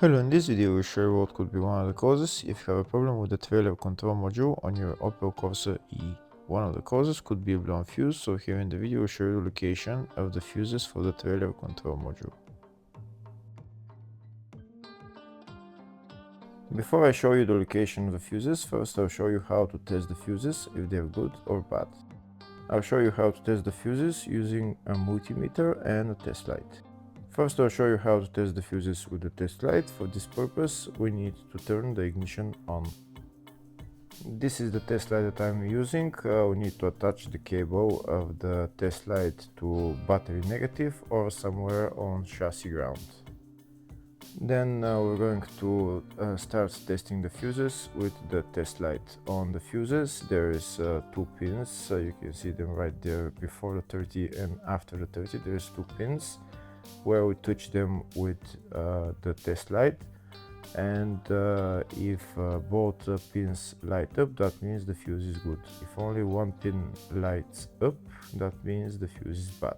Hello, in this video we'll show you what could be one of the causes if you have a problem with the trailer control module on your Opel Corsa E. One of the causes could be a blown fuse, so here in the video we'll show you the location of the fuses for the trailer control module. Before I show you the location of the fuses, first I'll show you how to test the fuses, if they're good or bad. I'll show you how to test the fuses using a multimeter and a test light. First I'll show you how to test the fuses with the test light. For this purpose we need to turn the ignition on. This is the test light that I'm using. We need to attach the cable of the test light to battery negative or somewhere on chassis ground. Then we're going to start testing the fuses with the test light. On the fuses there is two pins, you can see them right there before the 30 and after the 30. There's two pins where we touch them with the test light, and if both pins light up, that means the fuse is good. If only one pin lights up, that means the fuse is bad.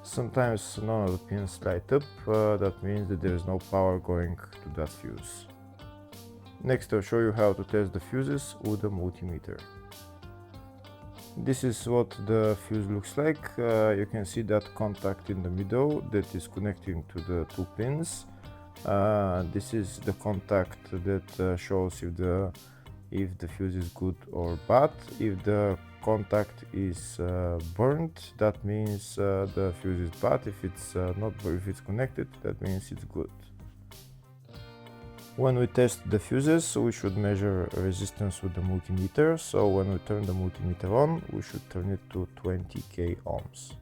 Sometimes none of the pins light up, that means that there is no power going to that fuse. Next I'll show you how to test the fuses with a multimeter. This is what the fuse looks like. You can see that contact in the middle that is connecting to the two pins. This is the contact that shows if the fuse is good or bad. If the contact is burnt, that means the fuse is bad. If it's not, if it's connected, that means it's good. When we test the fuses, we should measure resistance with the multimeter. So when we turn the multimeter on, we should turn it to 20k ohms.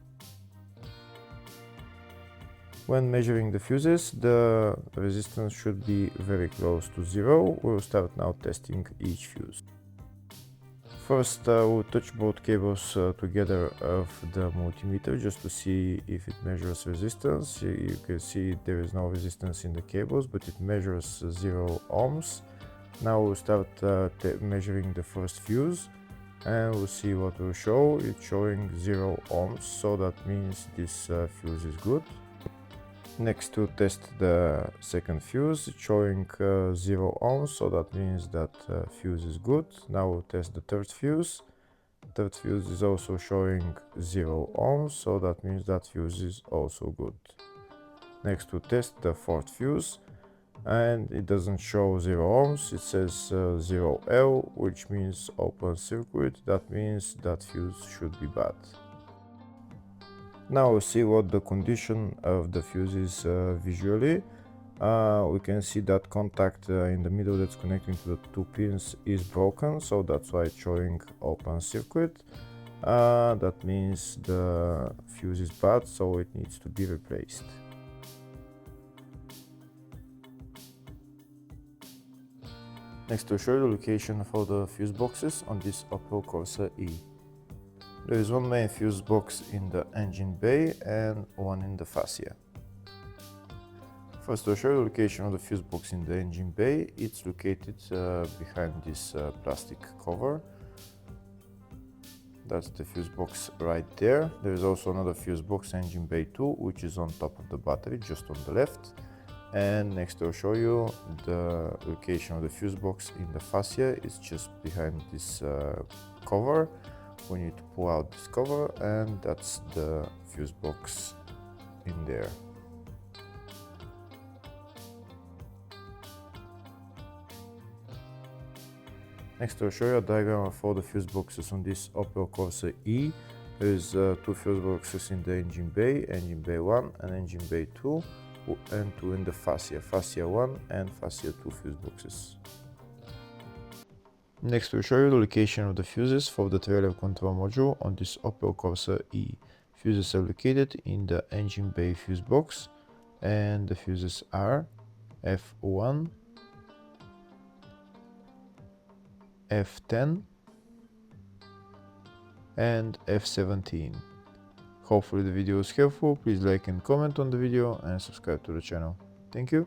When measuring the fuses, the resistance should be very close to zero. We'll start now testing each fuse. First we'll touch both cables together of the multimeter just to see if it measures resistance. You can see there is no resistance in the cables, but it measures 0 ohms. Now we'll start measuring the first fuse, and we'll see what will show. It's showing 0 ohms, so that means this fuse is good. Next to test the second fuse, it's showing 0 ohms, so that means that fuse is good. Now we'll test the third fuse. Third fuse is also showing 0 ohms, so that means that fuse is also good. Next we'll test the fourth fuse, and it doesn't show 0 ohms, it says 0L, which means open circuit. That means that fuse should be bad. Now we'll see what the condition of the fuse is visually. We can see that contact in the middle that's connecting to the two pins is broken, so that's why it's showing open circuit. That means the fuse is bad, so it needs to be replaced. Next I'll show you the location for the fuse boxes on this Opel Corsa E. There is one main fuse box in the engine bay and one in the fascia. First I'll show you the location of the fuse box in the engine bay. It's located behind this plastic cover. That's the fuse box right there. There is also another fuse box, engine bay 2, which is on top of the battery, just on the left. And next I'll show you the location of the fuse box in the fascia. It's just behind this cover. We need to pull out this cover, and that's the fuse box in there. Next I'll show you a diagram of all the fuse boxes on this Opel Corsa E. There's two fuse boxes in the engine bay 1 and engine bay 2, and two in the fascia 1 and fascia 2 fuse boxes. Next we'll show you the location of the fuses for the trailer control module on this Opel Corsa E. Fuses are located in the engine bay fuse box, and the fuses are F1, F10 and F17. Hopefully the video was helpful. Please like and comment on the video and subscribe to the channel. Thank you.